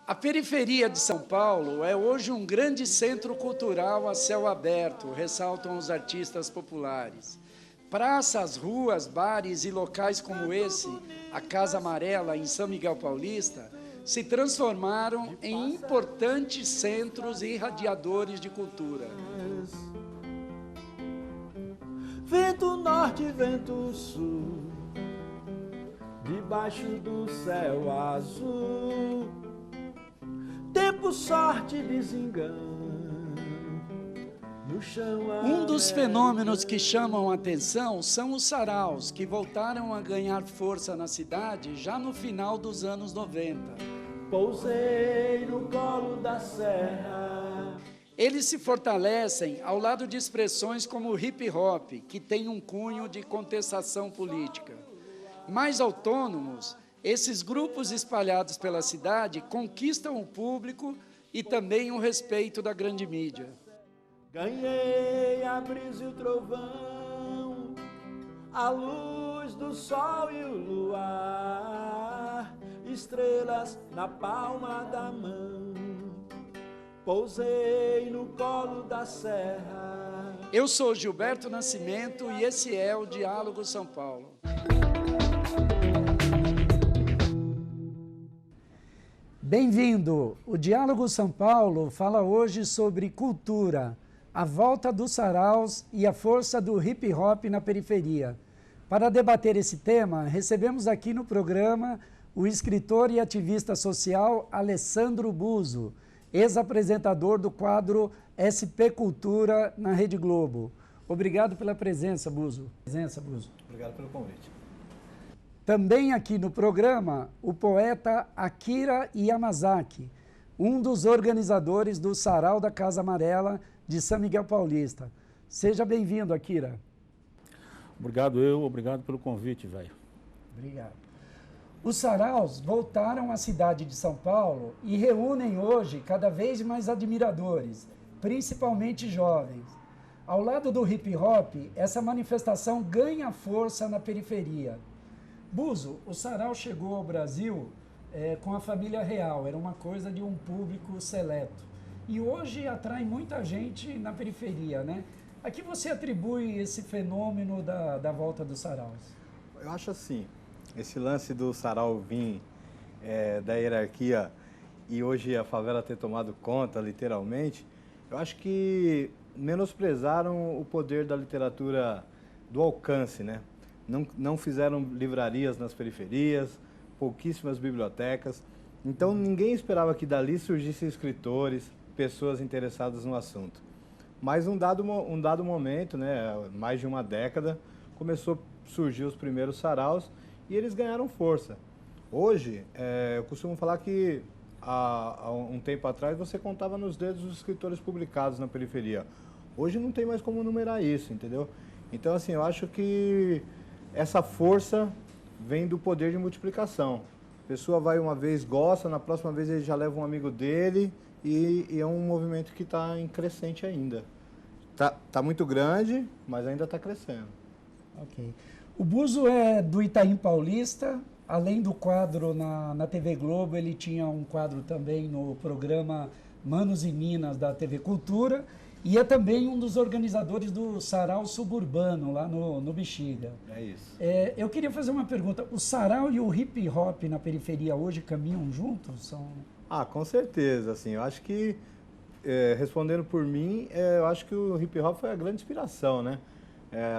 A periferia de São Paulo é hoje um grande centro cultural a céu aberto, ressaltam os artistas populares. Praças, ruas, bares e locais como esse, a Casa Amarela, em São Miguel Paulista, se transformaram em importantes centros irradiadores de cultura. Vento norte, vento sul, debaixo do céu azul, tempo, sorte, desengano, no chão Um dos fenômenos que chamam a atenção são os saraus, que voltaram a ganhar força na cidade já no final dos anos 90. Pousei no colo da serra. Eles se fortalecem ao lado de expressões como o hip hop, que tem um cunho de contestação política. Mais autônomos, esses grupos espalhados pela cidade conquistam o público e também o respeito da grande mídia. Ganhei a brisa e o trovão, a luz do sol e o luar, estrelas na palma da mão. Pousei no colo da serra. Eu sou Gilberto Nascimento e esse é o Diálogo São Paulo. Bem-vindo! O Diálogo São Paulo fala hoje sobre cultura, a volta dos saraus e a força do hip hop na periferia. Para debater esse tema, recebemos aqui no programa o escritor e ativista social Alessandro Buzo, ex-apresentador do quadro SP Cultura na Rede Globo. Obrigado pela presença, Buzo. Obrigado pelo convite. Também aqui no programa, o poeta Akira Yamazaki, um dos organizadores do Sarau da Casa Amarela de São Miguel Paulista. Seja bem-vindo, Akira. Obrigado pelo convite, velho. Obrigado. Os saraus voltaram à cidade de São Paulo e reúnem hoje cada vez mais admiradores, principalmente jovens. Ao lado do hip hop, essa manifestação ganha força na periferia. Buzo, o sarau chegou ao Brasil com a família real, era uma coisa de um público seleto. E hoje atrai muita gente na periferia, né? A que você atribui esse fenômeno da volta dos saraus? Eu acho assim, esse lance do sarau vir da hierarquia e hoje a favela ter tomado conta, literalmente, eu acho que menosprezaram o poder da literatura do alcance, né? Não fizeram livrarias nas periferias, pouquíssimas bibliotecas. Então ninguém esperava que dali surgissem escritores, pessoas interessadas no assunto. Mas um dado momento, né, mais de uma década, começou a surgir os primeiros saraus e eles ganharam força. Hoje, eu costumo falar que há um tempo atrás você contava nos dedos os escritores publicados na periferia. Hoje não tem mais como numerar isso, entendeu? Então, assim, eu acho que essa força vem do poder de multiplicação. A pessoa vai uma vez, gosta, na próxima vez ele já leva um amigo dele e é um movimento que está em crescente ainda. Tá muito grande, mas ainda está crescendo. Ok. O Buzo é do Itaim Paulista, além do quadro na TV Globo, ele tinha um quadro também no programa Manos e Minas da TV Cultura e é também um dos organizadores do Sarau Suburbano, lá no Bexiga. É isso. Eu queria fazer uma pergunta, o sarau e o hip hop na periferia hoje caminham juntos? Com certeza, assim, eu acho que, respondendo por mim, eu acho que o hip hop foi a grande inspiração, né?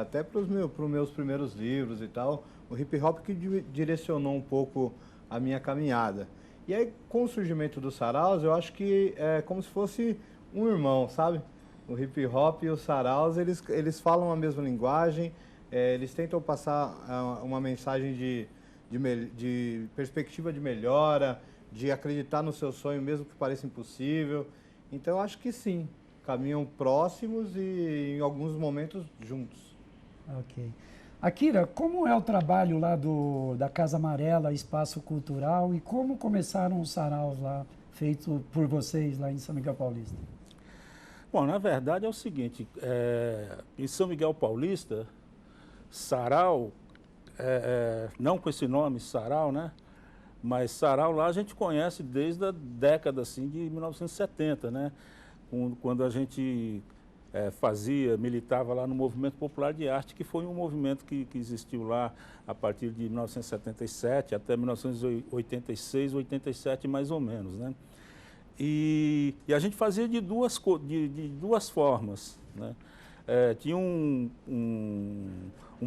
Até para os meus primeiros livros e tal, o hip hop que direcionou um pouco a minha caminhada. E aí, com o surgimento dos saraus, eu acho que é como se fosse um irmão, sabe? O hip hop e os saraus, eles falam a mesma linguagem, eles tentam passar uma mensagem de perspectiva de melhora, de acreditar no seu sonho mesmo que pareça impossível. Então, eu acho que sim, caminham próximos e em alguns momentos juntos. Ok. Akira, como é o trabalho lá da Casa Amarela, Espaço Cultural, e como começaram os saraus lá, feitos por vocês lá em São Miguel Paulista? Bom, na verdade é o seguinte, em São Miguel Paulista, sarau, não com esse nome, sarau, né? Mas sarau lá a gente conhece desde a década assim, de 1970, né? Quando a gente militava lá no Movimento Popular de Arte, que foi um movimento que existiu lá a partir de 1977 até 1986, 87 mais ou menos, né? E a gente fazia de duas formas, né? Tinha um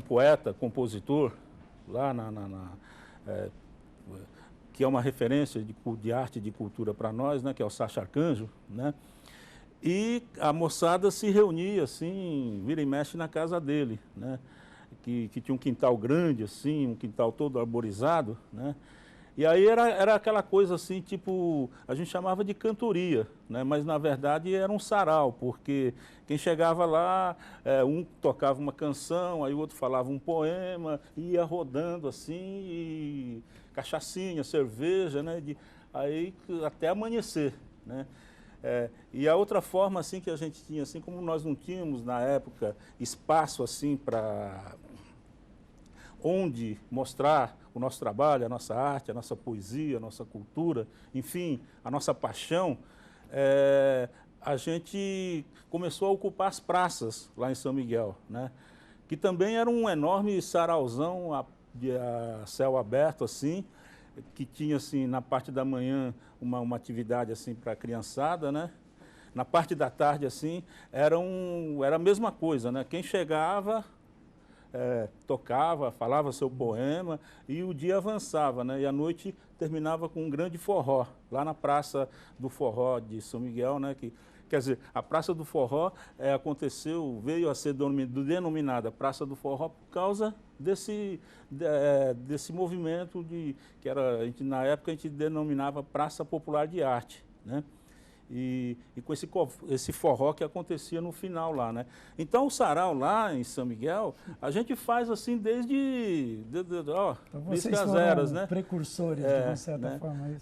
poeta, compositor, lá que é uma referência de arte e de cultura para nós, né? Que é o Sacha Arcanjo, né? E a moçada se reunia, assim, vira e mexe na casa dele, né? Que tinha um quintal grande, assim, um quintal todo arborizado, né? E aí era aquela coisa assim, tipo, a gente chamava de cantoria, né? Mas na verdade era um sarau, porque quem chegava lá, um tocava uma canção, aí o outro falava um poema, ia rodando assim, e cachaçinha, cerveja, né? Aí até amanhecer, né? E a outra forma assim que a gente tinha, assim como nós não tínhamos na época espaço assim para onde mostrar o nosso trabalho, a nossa arte, a nossa poesia, a nossa cultura, enfim, a nossa paixão, a gente começou a ocupar as praças lá em São Miguel, né? Que também era um enorme sarauzão a céu aberto assim, que tinha assim na parte da manhã uma atividade assim para a criançada, né? Na parte da tarde assim era a mesma coisa, né? Quem chegava tocava, falava seu poema e o dia avançava, né? E a noite terminava com um grande forró lá na Praça do Forró de São Miguel, né? Quer dizer, a Praça do Forró veio a ser denominada Praça do Forró por causa desse movimento que na época a gente denominava Praça Popular de Arte, né? E com esse forró que acontecia no final lá, né? Então o sarau lá em São Miguel, a gente faz assim desde então, vocês as foram eras, né? precursores, de uma certa né? forma.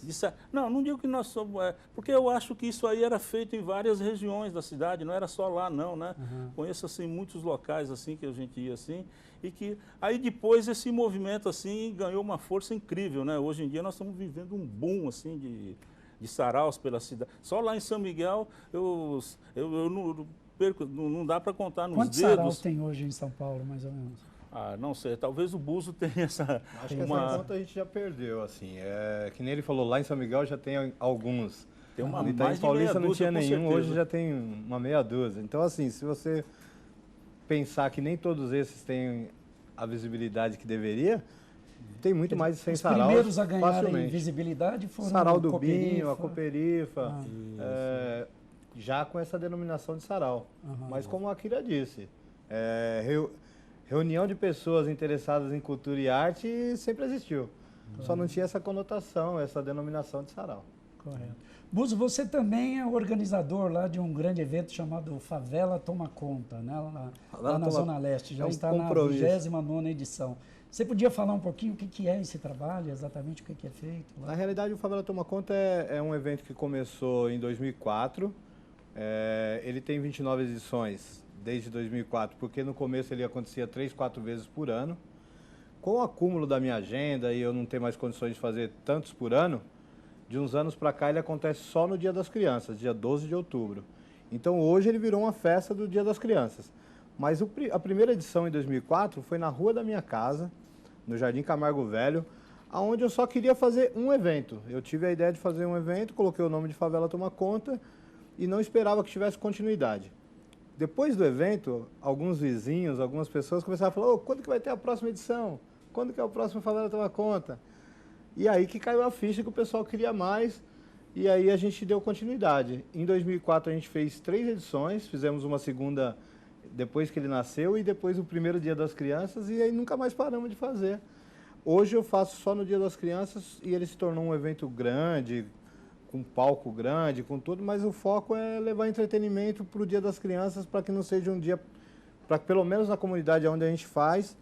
Não digo que nós somos, porque eu acho que isso aí era feito em várias regiões da cidade, não era só lá não, né? Uhum. Conheço assim muitos locais assim que a gente ia assim, e que aí depois esse movimento assim ganhou uma força incrível, né? Hoje em dia nós estamos vivendo um boom assim de saraus pela cidade. Só lá em São Miguel, eu não dá para contar nos Quantos dedos. saraus tem hoje em São Paulo, mais ou menos? Não sei, talvez o Buzo tenha essa... Acho que essa conta a gente já perdeu, assim. Que nem ele falou, lá em São Miguel já tem alguns. Tem uma Ali mais em Paulista de não tinha nenhum, certeza. hoje já tem uma meia dúzia. Então, assim, se você pensar que nem todos esses têm a visibilidade que deveria, tem muito mais de 100 saraus. Os primeiros a ganharem facilmente. Visibilidade foram Sarau do Cooperifa. Binho, a Cooperifa, já com essa denominação de sarau. Uhum. Mas como a Akira disse, reunião de pessoas interessadas em cultura e arte sempre existiu. Só não tinha essa conotação, essa denominação de sarau. Correto. Buzo, você também é organizador lá de um grande evento chamado Favela Toma Conta, né? Lá na Zona Leste, já está na 29ª edição. Você podia falar um pouquinho o que é esse trabalho, exatamente o que é feito? Lá? Na realidade, o Favela Toma Conta é um evento que começou em 2004. Ele tem 29 edições desde 2004, porque no começo ele acontecia 3, 4 vezes por ano. Com o acúmulo da minha agenda e eu não ter mais condições de fazer tantos por ano, de uns anos para cá ele acontece só no Dia das Crianças, dia 12 de outubro. Então hoje ele virou uma festa do Dia das Crianças. Mas a primeira edição, em 2004, foi na rua da minha casa, no Jardim Camargo Velho, onde eu só queria fazer um evento. Eu tive a ideia de fazer um evento, coloquei o nome de Favela Toma Conta e não esperava que tivesse continuidade. Depois do evento, alguns vizinhos, algumas pessoas começaram a falar: quando que vai ter a próxima edição? Quando que é o próximo Favela Toma Conta? E aí que caiu a ficha que o pessoal queria mais, e aí a gente deu continuidade. Em 2004 a gente fez 3 edições, fizemos uma segunda depois que ele nasceu e depois o primeiro Dia das Crianças, e aí nunca mais paramos de fazer. Hoje eu faço só no Dia das Crianças e ele se tornou um evento grande, com palco grande, com tudo, mas o foco é levar entretenimento para o Dia das Crianças, para que não seja um dia, para pelo menos na comunidade onde a gente faz,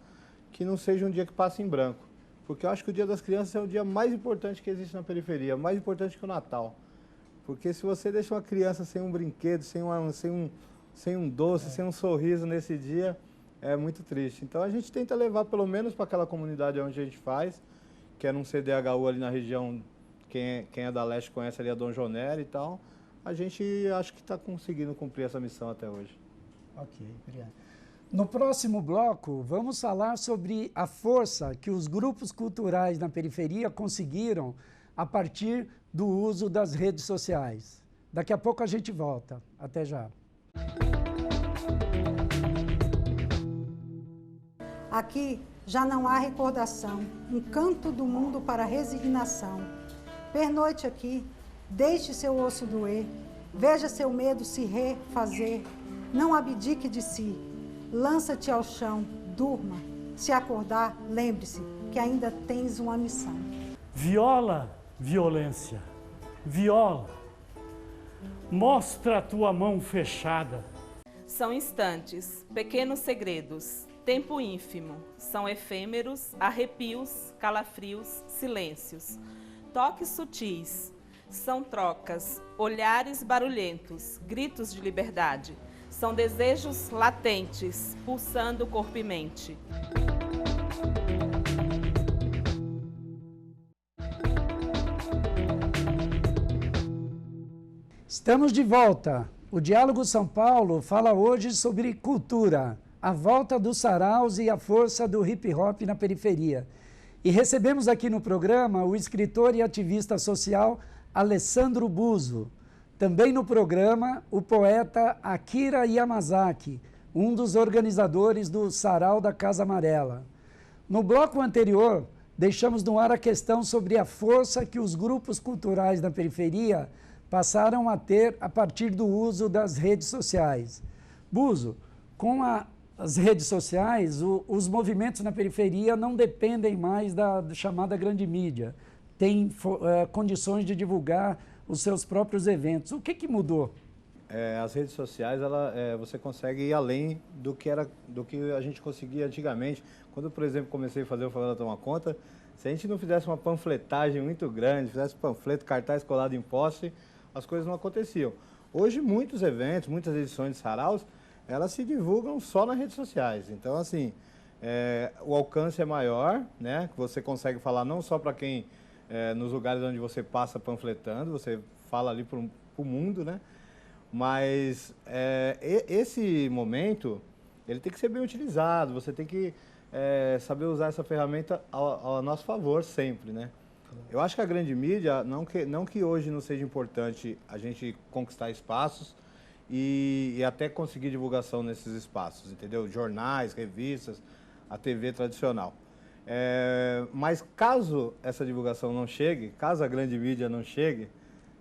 que não seja um dia que passe em branco. Porque eu acho que o Dia das Crianças é o dia mais importante que existe na periferia, mais importante que o Natal. Porque se você deixa uma criança sem um brinquedo, sem um doce, sem um sorriso nesse dia, é muito triste. Então a gente tenta levar pelo menos para aquela comunidade onde a gente faz, que era um CDHU ali na região, quem é da leste conhece ali a Dom Jonério e tal. A gente acho que está conseguindo cumprir essa missão até hoje. Ok, obrigado. No próximo bloco, vamos falar sobre a força que os grupos culturais na periferia conseguiram a partir do uso das redes sociais. Daqui a pouco a gente volta. Até já. Aqui já não há recordação, um canto do mundo para resignação. Pernoite aqui, deixe seu osso doer, veja seu medo se refazer, não abdique de si, lança-te ao chão, durma, se acordar, lembre-se que ainda tens uma missão. Viola, violência, viola, mostra a tua mão fechada. São instantes, pequenos segredos, tempo ínfimo, são efêmeros, arrepios, calafrios, silêncios, toques sutis, são trocas, olhares barulhentos, gritos de liberdade, são desejos latentes, pulsando corpo e mente. Estamos de volta. O Diálogo São Paulo fala hoje sobre cultura, a volta dos saraus e a força do hip hop na periferia. E recebemos aqui no programa o escritor e ativista social Alessandro Buzo. Também no programa, o poeta Akira Yamazaki, um dos organizadores do Sarau da Casa Amarela. No bloco anterior, deixamos no ar a questão sobre a força que os grupos culturais da periferia passaram a ter a partir do uso das redes sociais. Buzo, com as redes sociais, os movimentos na periferia não dependem mais da chamada grande mídia. Tem condições de divulgar os seus próprios eventos. O que mudou? As redes sociais, você consegue ir além do que a gente conseguia antigamente. Quando, por exemplo, comecei a fazer o Favela Toma Conta, se a gente não fizesse uma panfletagem muito grande, fizesse panfleto, cartaz colado em poste, as coisas não aconteciam. Hoje, muitos eventos, muitas edições de saraus, elas se divulgam só nas redes sociais. Então, assim, o alcance é maior, né? Você consegue falar não só para quem, nos lugares onde você passa panfletando, você fala ali para o mundo, né? Mas esse momento, ele tem que ser bem utilizado, você tem que saber usar essa ferramenta ao nosso favor sempre, né? Eu acho que a grande mídia, não que hoje não seja importante a gente conquistar espaços e até conseguir divulgação nesses espaços, entendeu? Jornais, revistas, a TV tradicional. Mas caso essa divulgação não chegue, caso a grande mídia não chegue,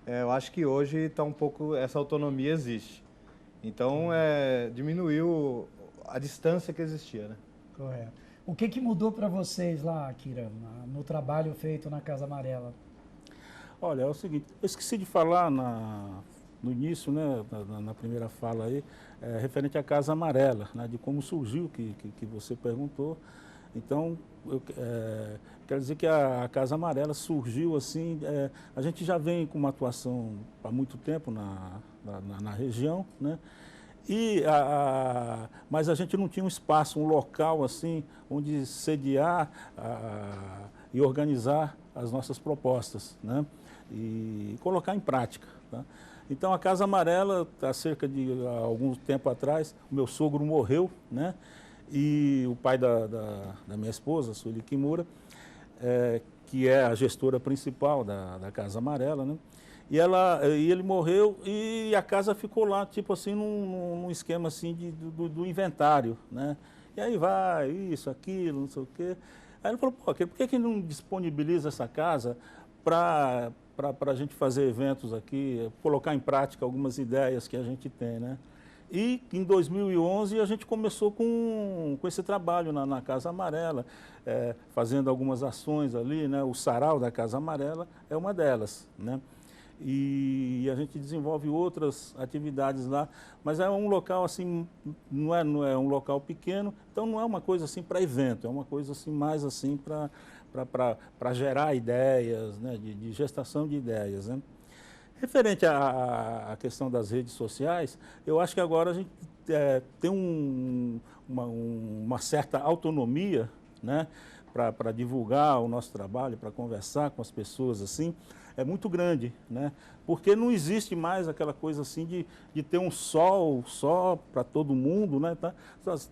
eu acho que hoje está um pouco, essa autonomia existe. Então, diminuiu a distância que existia, né? Correto. O que mudou para vocês lá, Akira, no trabalho feito na Casa Amarela? Olha, é o seguinte, eu esqueci de falar no início, né, na primeira fala aí, referente à Casa Amarela, né, de como surgiu, que você perguntou. Então, quero dizer que a Casa Amarela surgiu assim, a gente já vem com uma atuação há muito tempo na região, né? Mas a gente não tinha um espaço, um local assim, onde sediar e organizar as nossas propostas, né? E colocar em prática, tá? Então a Casa Amarela, há cerca de algum tempo atrás, o meu sogro morreu, né? E o pai da minha esposa, Sueli Kimura, que é a gestora principal da Casa Amarela, né? E ele morreu e a casa ficou lá, tipo assim, num esquema assim do inventário, né? E aí vai, isso, aquilo, não sei o quê. Aí ele falou, pô, por que não disponibiliza essa casa para a gente fazer eventos aqui, colocar em prática algumas ideias que a gente tem, né? E em 2011 a gente começou com esse trabalho na Casa Amarela, fazendo algumas ações ali, né? O Sarau da Casa Amarela é uma delas, né? E a gente desenvolve outras atividades lá, mas é um local assim, não é um local pequeno, então não é uma coisa assim para evento, é uma coisa assim mais assim para gerar ideias, né? De gestação de ideias, né? Referente à questão das redes sociais, eu acho que agora a gente tem uma certa autonomia, né, para divulgar o nosso trabalho, para conversar com as pessoas assim, é muito grande, né? Porque não existe mais aquela coisa assim de ter um sol só para todo mundo, né? Tá?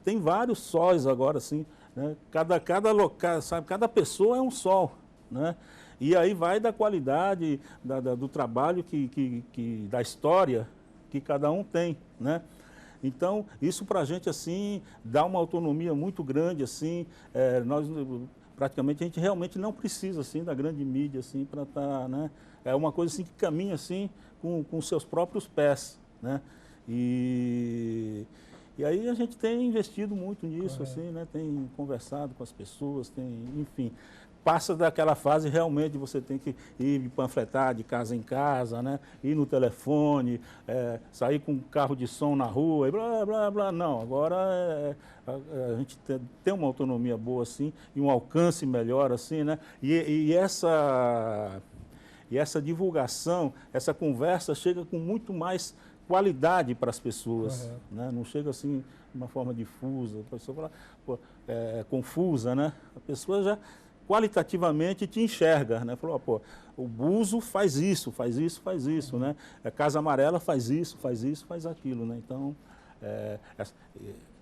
Tem vários sóis agora, assim, né? Cada local, sabe? Cada pessoa é um sol, né? E aí vai da qualidade do trabalho da história que cada um tem, né? Então, isso para a gente, assim, dá uma autonomia muito grande, assim, praticamente a gente realmente não precisa, assim, da grande mídia, assim, para estar, né? É uma coisa, assim, que caminha, assim, com seus próprios pés, né? E aí a gente tem investido muito nisso, assim, né? Tem conversado com as pessoas, enfim, passa daquela fase realmente você tem que ir panfletar de casa em casa, né? Ir no telefone, sair com um carro de som na rua e blá, blá, blá. Não, agora a gente tem uma autonomia boa, assim, e um alcance melhor, assim, né? E essa divulgação, essa conversa chega com muito mais qualidade para as pessoas, né? Não chega assim de uma forma difusa, a pessoa fala, pô, confusa, né? A pessoa já qualitativamente te enxerga, né? Falou, pô, o Buzo faz isso, faz isso, faz isso, né? A Casa Amarela faz isso, faz aquilo, né? Então,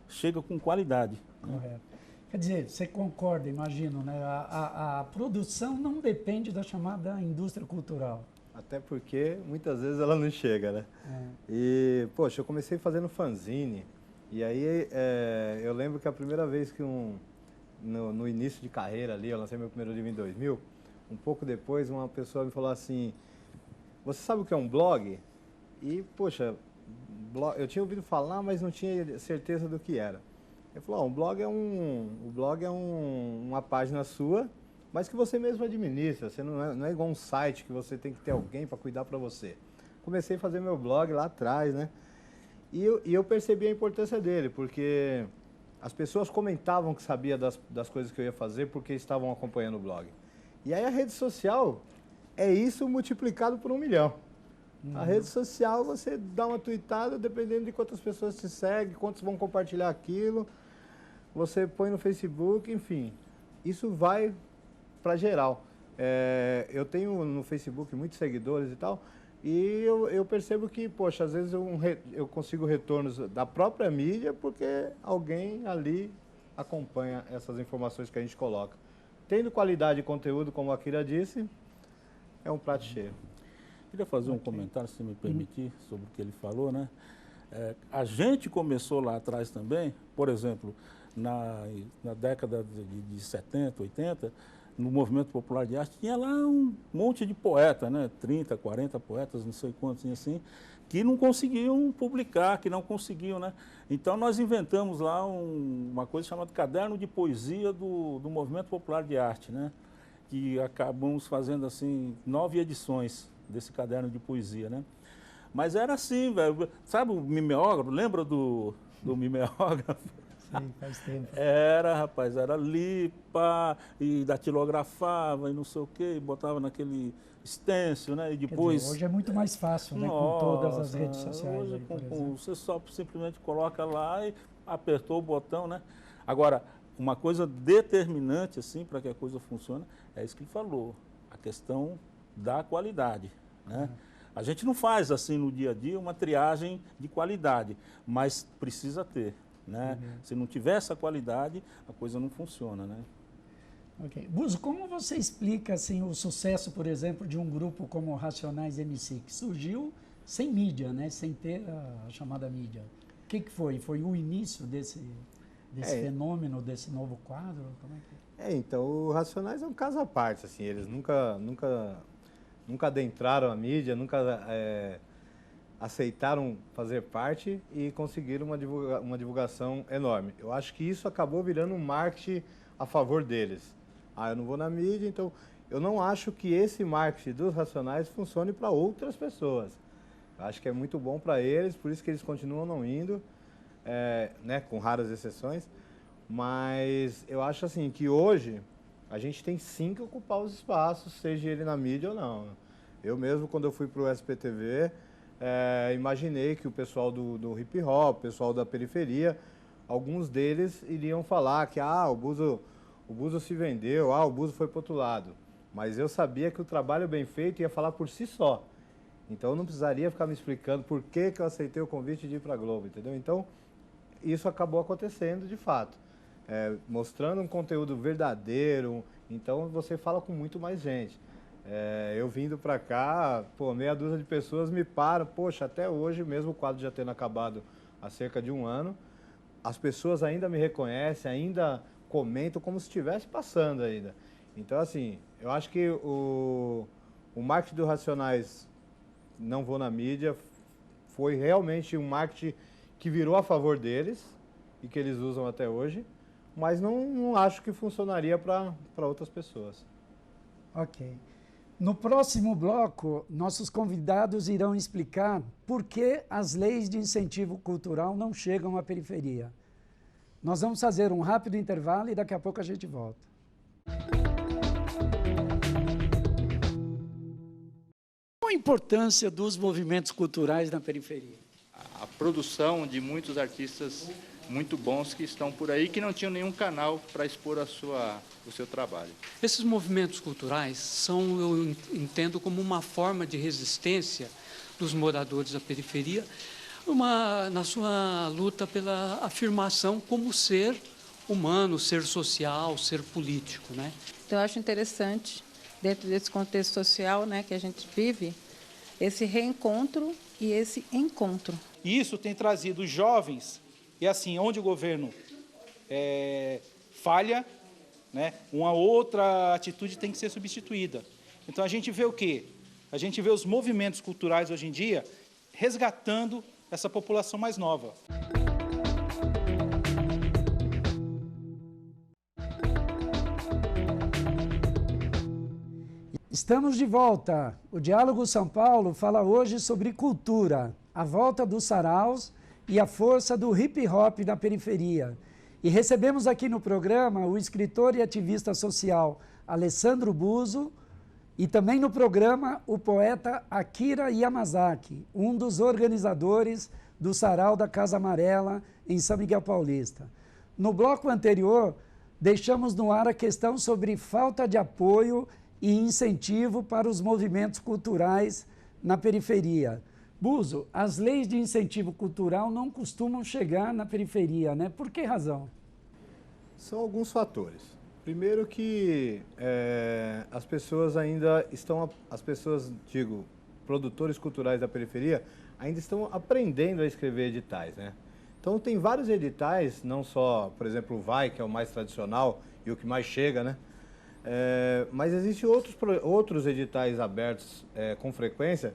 chega com qualidade. Né? Quer dizer, você concorda, imagino, né? A produção não depende da chamada indústria cultural. Até porque muitas vezes ela não chega, né? E, poxa, eu comecei fazendo fanzine, e aí eu lembro que a primeira vez que no início de carreira ali, eu lancei meu primeiro livro em 2000, um pouco depois uma pessoa me falou assim, você sabe o que é um blog? E, poxa, eu tinha ouvido falar, mas não tinha certeza do que era. Ele falou, um blog é uma página sua, mas que você mesmo administra, você não é igual um site que você tem que ter alguém para cuidar para você. Comecei a fazer meu blog lá atrás, né? E eu percebi a importância dele, porque as pessoas comentavam que sabia das coisas que eu ia fazer porque estavam acompanhando o blog. E aí a rede social é isso multiplicado por 1 milhão. A rede social, você dá uma tweetada, dependendo de quantas pessoas te seguem, quantos vão compartilhar aquilo, você põe no Facebook, enfim. Isso vai para geral. Eu tenho no Facebook muitos seguidores e tal, e eu percebo que, poxa, às vezes eu consigo retornos da própria mídia porque alguém ali acompanha essas informações que a gente coloca. Tendo qualidade de conteúdo, como a Kira disse, é um prato cheio. Queria fazer um comentário, se me permitir, sobre o que ele falou, né? A gente começou lá atrás também, por exemplo, na década de 70, 80, no Movimento Popular de Arte, tinha lá um monte de poeta, né? 30, 40 poetas, não sei quantos, assim, que não conseguiam publicar, que não conseguiam, né? Então nós inventamos lá uma coisa chamada Caderno de Poesia do Movimento Popular de Arte, né? Que acabamos fazendo, assim, 9 edições desse caderno de poesia, né? Mas era assim, velho. Sabe o mimeógrafo? Lembra do mimeógrafo? Sim, faz tempo. Rapaz, era lipa e datilografava e não sei o quê, e botava naquele stencil, né? E depois... Dizer, hoje é muito mais fácil, né? Com todas as redes sociais. Hoje, aí, você só simplesmente coloca lá e apertou o botão, né? Agora, uma coisa determinante, assim, para que a coisa funcione, é isso que ele falou, a questão da qualidade, né? A gente não faz, assim, no dia a dia, uma triagem de qualidade, mas precisa ter, né? Se não tiver essa qualidade, a coisa não funciona, né? Ok. Buzo, como você explica, assim, o sucesso, por exemplo, de um grupo como Racionais MC, que surgiu sem mídia, né? Sem ter a chamada mídia? O que foi? Foi o início desse fenômeno, desse novo quadro? Como é que... então, o Racionais é um caso à parte, assim, eles nunca adentraram a mídia, nunca aceitaram fazer parte e conseguiram uma divulgação enorme. Eu acho que isso acabou virando um marketing a favor deles. Eu não vou na mídia, então eu não acho que esse marketing dos Racionais funcione para outras pessoas. Eu acho que é muito bom para eles, por isso que eles continuam não indo, né, com raras exceções. Mas eu acho assim que hoje a gente tem sim que ocupar os espaços, seja ele na mídia ou não. Eu mesmo, quando eu fui para o SPTV, imaginei que o pessoal do hip hop, o pessoal da periferia, alguns deles iriam falar que o o Buzo se vendeu, o Buzo foi para outro lado. Mas eu sabia que o trabalho bem feito ia falar por si só. Então eu não precisaria ficar me explicando por que eu aceitei o convite de ir para a Globo, entendeu? Então isso acabou acontecendo de fato. Mostrando um conteúdo verdadeiro, então você fala com muito mais gente. Eu vindo para cá, meia dúzia de pessoas me param, poxa, até hoje, mesmo o quadro já tendo acabado há cerca de um ano, as pessoas ainda me reconhecem, ainda comentam como se estivesse passando ainda. Então, assim, eu acho que o marketing do Racionais, não vou na mídia, foi realmente um marketing que virou a favor deles e que eles usam até hoje, mas não acho que funcionaria para outras pessoas. Ok. No próximo bloco, nossos convidados irão explicar por que as leis de incentivo cultural não chegam à periferia. Nós vamos fazer um rápido intervalo e daqui a pouco a gente volta. Qual a importância dos movimentos culturais na periferia? A produção de muitos artistas muito bons que estão por aí, que não tinham nenhum canal para expor o seu trabalho. Esses movimentos culturais são, eu entendo, como uma forma de resistência dos moradores da periferia, na sua luta pela afirmação como ser humano, ser social, ser político, né? Então, eu acho interessante, dentro desse contexto social, né, que a gente vive, esse reencontro e esse encontro. E isso tem trazido jovens, e assim, onde o governo falha, né, uma outra atitude tem que ser substituída. Então, a gente vê o quê? A gente vê os movimentos culturais hoje em dia resgatando essa população mais nova. Estamos de volta. O Diálogo São Paulo fala hoje sobre cultura, a volta dos saraus e a força do hip-hop na periferia. E recebemos aqui no programa o escritor e ativista social Alessandro Buzo e também no programa o poeta Akira Yamazaki, um dos organizadores do Sarau da Casa Amarela em São Miguel Paulista. No bloco anterior, deixamos no ar a questão sobre falta de apoio e incentivo para os movimentos culturais na periferia. Buzo, as leis de incentivo cultural não costumam chegar na periferia, né? Por que razão? São alguns fatores. Primeiro que as pessoas ainda estão, produtores culturais da periferia, ainda estão aprendendo a escrever editais, né? Então tem vários editais, não só, por exemplo, o Vai, que é o mais tradicional e o que mais chega, né? Mas existem outros editais abertos com frequência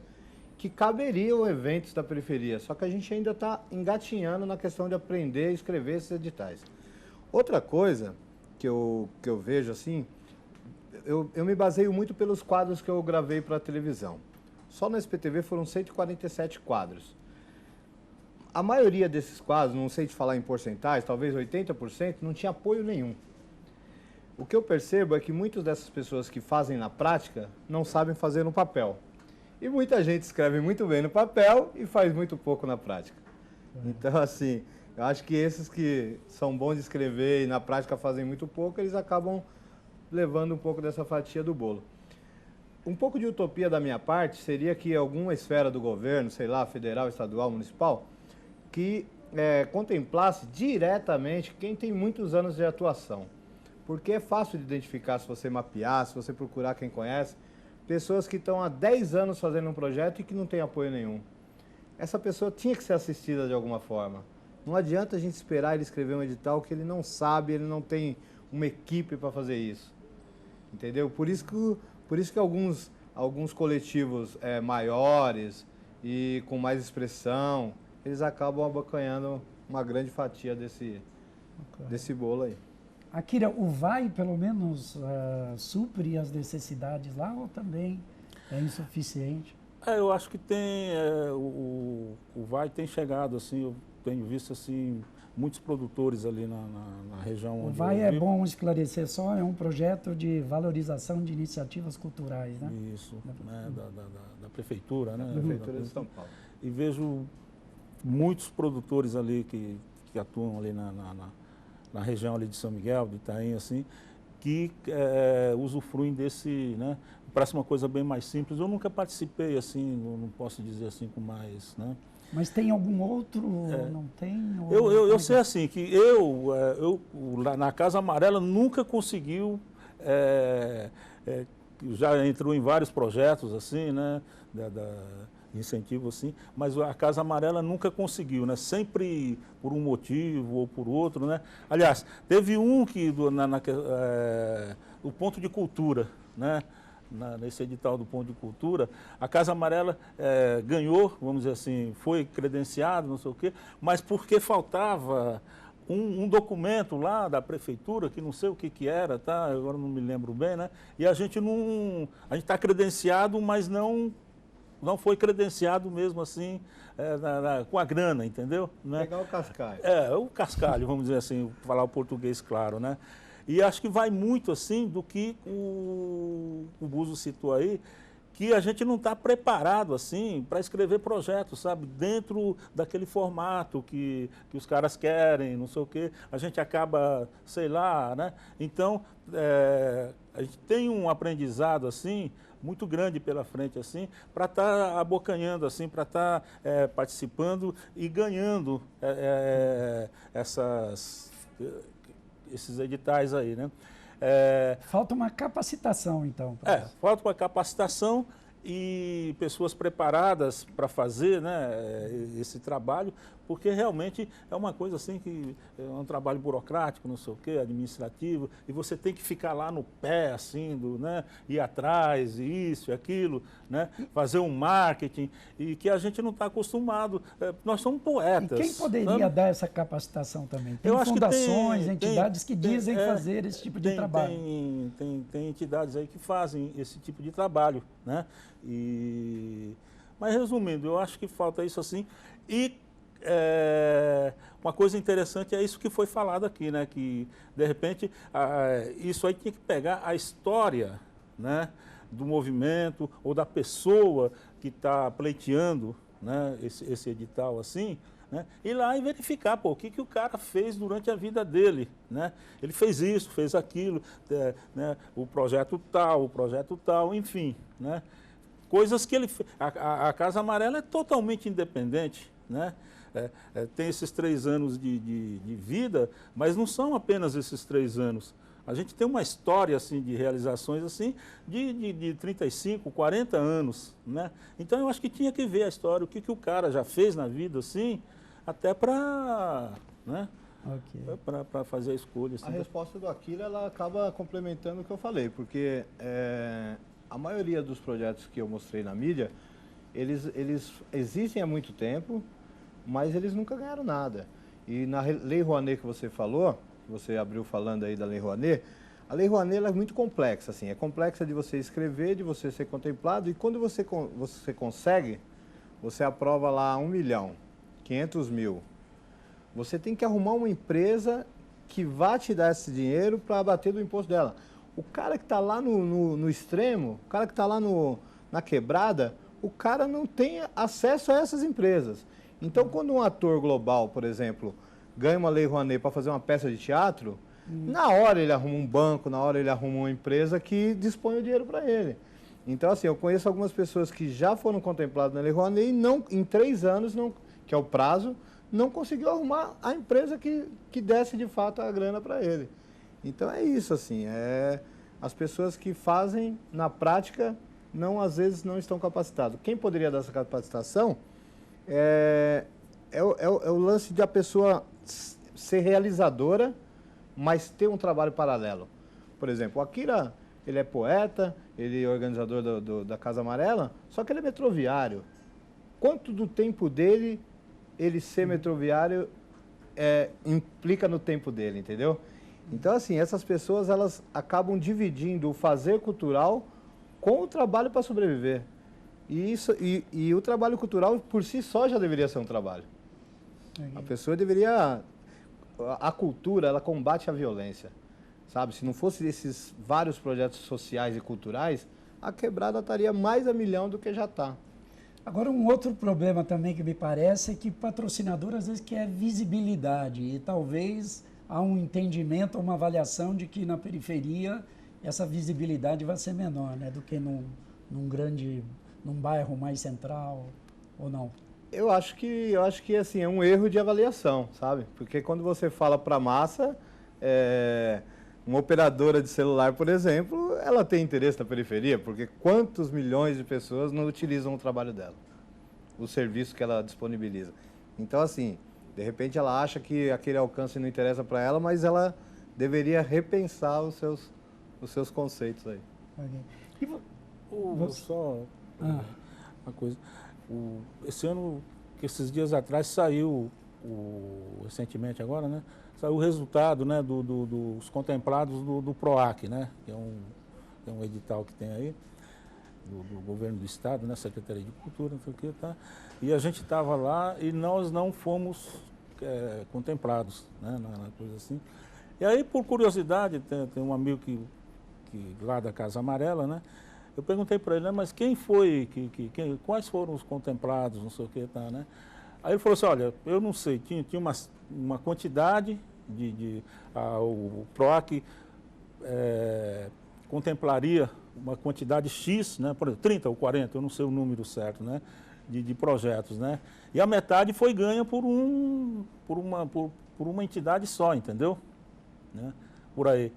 que caberiam eventos da periferia, só que a gente ainda está engatinhando na questão de aprender a escrever esses editais. Outra coisa que eu vejo assim, eu me baseio muito pelos quadros que eu gravei para a televisão. Só na SPTV foram 147 quadros. A maioria desses quadros, não sei te falar em porcentagem, talvez 80%, não tinha apoio nenhum. O que eu percebo é que muitas dessas pessoas que fazem na prática não sabem fazer no papel. E muita gente escreve muito bem no papel e faz muito pouco na prática. Então, assim, eu acho que esses que são bons de escrever e na prática fazem muito pouco, eles acabam levando um pouco dessa fatia do bolo. Um pouco de utopia da minha parte seria que alguma esfera do governo, sei lá, federal, estadual, municipal, que contemplasse diretamente quem tem muitos anos de atuação. Porque é fácil de identificar se você mapear, se você procurar quem conhece, pessoas que estão há 10 anos fazendo um projeto e que não tem apoio nenhum. Essa pessoa tinha que ser assistida de alguma forma. Não adianta a gente esperar ele escrever um edital que ele não sabe, ele não tem uma equipe para fazer isso. Entendeu? Por isso que alguns coletivos maiores e com mais expressão, eles acabam abocanhando uma grande fatia desse bolo aí. Akira, o Vai, pelo menos, supre as necessidades lá ou também é insuficiente? Eu acho que tem, o Vai tem chegado, assim, eu tenho visto, assim, muitos produtores ali na região onde o Vai é bom esclarecer só, é um projeto de valorização de iniciativas culturais, né? Isso, da prefeitura, né? Da prefeitura de São Paulo. E vejo muitos produtores ali que atuam ali na região ali de São Miguel, de Itaim, assim, que usufruem desse, né? Parece uma coisa bem mais simples. Eu nunca participei assim, não posso dizer assim com mais, né? Mas tem algum outro? Não tem? Eu sei assim, que lá na Casa Amarela nunca conseguiu, já entrou em vários projetos assim, né? Incentivo assim, mas a Casa Amarela nunca conseguiu, né? Sempre por um motivo ou por outro, né? Aliás, teve um que o Ponto de Cultura, né? Nesse edital do Ponto de Cultura, a Casa Amarela ganhou, vamos dizer assim, foi credenciado, não sei o quê, mas porque faltava um documento lá da prefeitura, que não sei o que era, tá? Agora não me lembro bem, né? E a gente está credenciado, mas não foi credenciado mesmo assim, com a grana, entendeu? Né? Pegar o cascalho. O cascalho, vamos dizer assim, falar o português claro, né? E acho que vai muito assim do que o Buzo citou aí, que a gente não está preparado assim para escrever projetos, sabe? Dentro daquele formato que os caras querem, não sei o quê. A gente acaba, sei lá, né? Então, a gente tem um aprendizado assim, muito grande pela frente assim, para estar abocanhando assim, para estar participando e ganhando esses editais aí, né? Falta uma capacitação, então. Falta uma capacitação e pessoas preparadas para fazer, né, esse trabalho, porque realmente é uma coisa assim que é um trabalho burocrático, não sei o quê, administrativo, e você tem que ficar lá no pé, assim, né, ir atrás, isso e aquilo, né, fazer um marketing, e que a gente não está acostumado. Nós somos poetas. E quem poderia dar essa capacitação também? Tem fundações, entidades que dizem fazer esse tipo de trabalho. Tem entidades aí que fazem esse tipo de trabalho, né? Mas resumindo, eu acho que falta isso assim. E uma coisa interessante é isso que foi falado aqui, né? Que de repente isso aí tinha que pegar a história, né, do movimento ou da pessoa que está pleiteando, né, esse edital assim, né, ir lá e verificar o que o cara fez durante a vida dele, né? Ele fez isso, fez aquilo, né, o projeto tal, enfim, né? Coisas que ele fez. A Casa Amarela é totalmente independente, né? Tem esses 3 anos de vida, mas não são apenas esses 3 anos. A gente tem uma história assim, de realizações assim, de 35, 40 anos, né? Então eu acho que tinha que ver a história, o que o cara já fez na vida, assim, até para, né, para fazer a escolha. Assim. A resposta do Aquila, ela acaba complementando o que eu falei, porque a maioria dos projetos que eu mostrei na mídia, eles existem há muito tempo, mas eles nunca ganharam nada. E na Lei Rouanet que você falou, que você abriu falando aí da Lei Rouanet, a Lei Rouanet ela é muito complexa, assim, é complexa de você escrever, de você ser contemplado, e quando você consegue, você aprova lá 1 milhão, 500 mil. Você tem que arrumar uma empresa que vá te dar esse dinheiro para abater do imposto dela. O cara que está lá no extremo, o cara que está lá na quebrada, o cara não tem acesso a essas empresas. Então, quando um ator global, por exemplo, ganha uma Lei Rouanet para fazer uma peça de teatro, na hora ele arruma um banco, na hora ele arruma uma empresa que dispõe o dinheiro para ele. Então, assim, eu conheço algumas pessoas que já foram contempladas na Lei Rouanet e em 3 anos, que é o prazo, não conseguiu arrumar a empresa que desse de fato a grana para ele. Então é isso, assim, as pessoas que fazem na prática, às vezes não estão capacitadas. Quem poderia dar essa capacitação é o lance de a pessoa ser realizadora, mas ter um trabalho paralelo. Por exemplo, o Akira, ele é poeta, ele é organizador da Casa Amarela, só que ele é metroviário. Quanto do tempo dele, ele ser metroviário, implica no tempo dele, entendeu? Então, assim, essas pessoas, elas acabam dividindo o fazer cultural com o trabalho para sobreviver. E o trabalho cultural, por si só, já deveria ser um trabalho. A pessoa deveria... A cultura, ela combate a violência, sabe? Se não fosse esses vários projetos sociais e culturais, a quebrada estaria mais a milhão do que já está. Agora, um outro problema também que me parece é que patrocinador, às vezes, quer visibilidade e talvez há um entendimento, uma avaliação de que na periferia essa visibilidade vai ser menor, né, do que num bairro mais central, ou não? Eu acho que assim, é um erro de avaliação, sabe? Porque quando você fala para a massa, uma operadora de celular, por exemplo, ela tem interesse na periferia, porque quantos milhões de pessoas não utilizam o trabalho dela, o serviço que ela disponibiliza. Então, assim, de repente ela acha que aquele alcance não interessa para ela, mas ela deveria repensar os seus conceitos aí. Okay. Só uma coisa. Esse ano, esses dias atrás, saiu, recentemente agora, né? Saiu o resultado, né, dos contemplados do PROAC, né? Que é um edital que tem aí, do governo do estado, né? Secretaria de Cultura, não sei o que, tá? E a gente estava lá e nós não fomos contemplados, né? Na coisa assim. E aí, por curiosidade, tem um amigo que lá da Casa Amarela, né? Eu perguntei para ele, né, mas quem foi, quais foram os contemplados, não sei o que, tá, né? Aí ele falou assim, olha, eu não sei, tinha uma quantidade o PROAC contemplaria uma quantidade X, né, por exemplo, 30 ou 40, eu não sei o número certo, né, de projetos, né? E a metade foi ganha por uma entidade só, entendeu? Né? Por aí.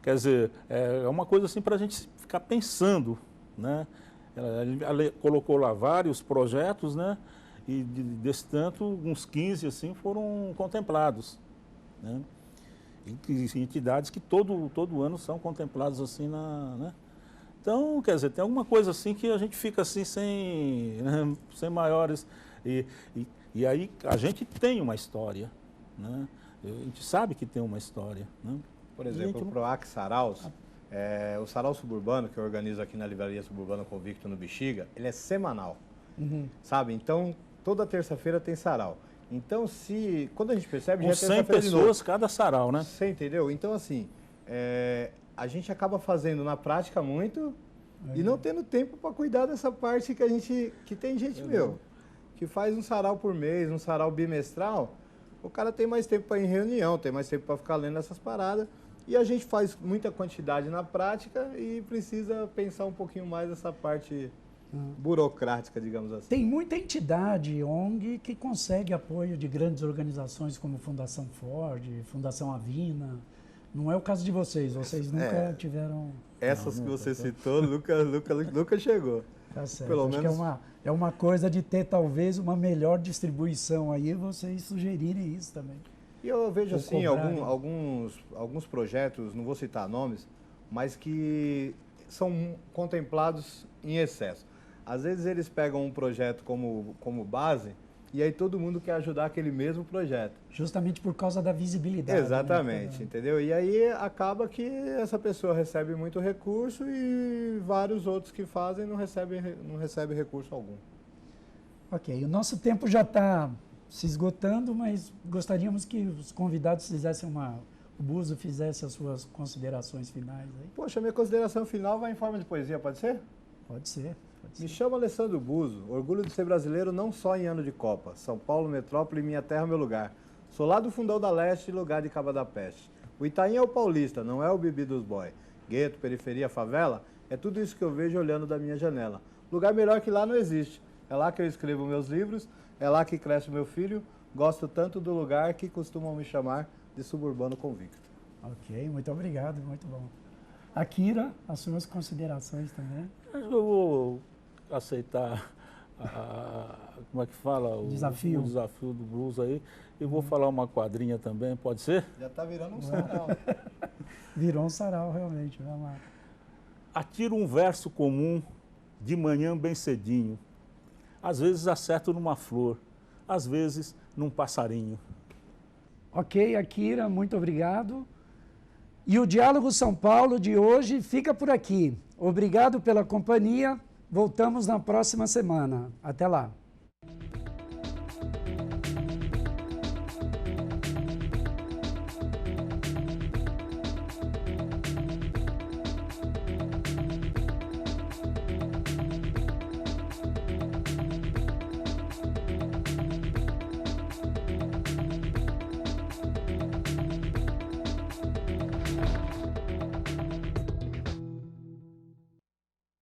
Quer dizer, é uma coisa assim para a gente ficar pensando, né? Ela colocou lá vários projetos, né? E desse tanto, uns 15 assim foram contemplados, né? E entidades que todo ano são contempladas assim né? Então, quer dizer, tem alguma coisa assim que a gente fica assim sem maiores. E aí a gente tem uma história, né? A gente sabe que tem uma história, né? Por exemplo, o PROAC Saraus, o Sarau Suburbano, que eu organizo aqui na Livraria Suburbana Convicto no Bexiga, ele é semanal, sabe? Então, toda terça-feira tem sarau. Então, quando a gente percebe, com já é 100 pessoas cada sarau, né? Você entendeu? Então, assim, a gente acaba fazendo na prática muito e não tendo tempo para cuidar dessa parte que tem gente, que faz um sarau por mês, um sarau bimestral. O cara tem mais tempo para ir em reunião, tem mais tempo para ficar lendo essas paradas. E a gente faz muita quantidade na prática e precisa pensar um pouquinho mais essa parte burocrática, digamos assim. Tem muita entidade, ONG, que consegue apoio de grandes organizações como Fundação Ford, Fundação Avina. Não é o caso de vocês nunca tiveram... Essas que você citou, nunca chegou. Tá certo. Pelo Acho menos... que é uma coisa de ter talvez uma melhor distribuição aí, vocês sugerirem isso também. E eu vejo assim, alguns projetos, não vou citar nomes, mas que são contemplados em excesso. Às vezes eles pegam um projeto como base e aí todo mundo quer ajudar aquele mesmo projeto. Justamente por causa da visibilidade. Exatamente, né? Entendeu? E aí acaba que essa pessoa recebe muito recurso e vários outros que fazem não recebe recurso algum. Ok, o nosso tempo já está se esgotando, mas gostaríamos que os convidados fizessem o Buzo fizesse as suas considerações finais aí. Poxa, minha consideração final vai em forma de poesia, pode ser? Pode ser. Me chamo Alessandro Buzo, orgulho de ser brasileiro não só em ano de Copa. São Paulo, metrópole, minha terra, meu lugar. Sou lá do Fundão da Leste, lugar de Caba da Peste. O Itaim é o paulista, não é o Bibi dos boy. Gueto, periferia, favela, é tudo isso que eu vejo olhando da minha janela. Lugar melhor que lá não existe. É lá que eu escrevo meus livros, é lá que cresce meu filho. Gosto tanto do lugar que costumam me chamar de suburbano convicto. Ok, muito obrigado, muito bom. Akira, as suas considerações também? Eu vou aceitar como é que fala? O desafio do blues aí. E vou falar uma quadrinha também, pode ser? Já está virando um sarau. Virou um sarau, realmente. Vamos lá. Atiro um verso comum de manhã bem cedinho. Às vezes acerto numa flor, às vezes num passarinho. Ok, Akira, muito obrigado. E o Diálogo São Paulo de hoje fica por aqui. Obrigado pela companhia. Voltamos na próxima semana. Até lá.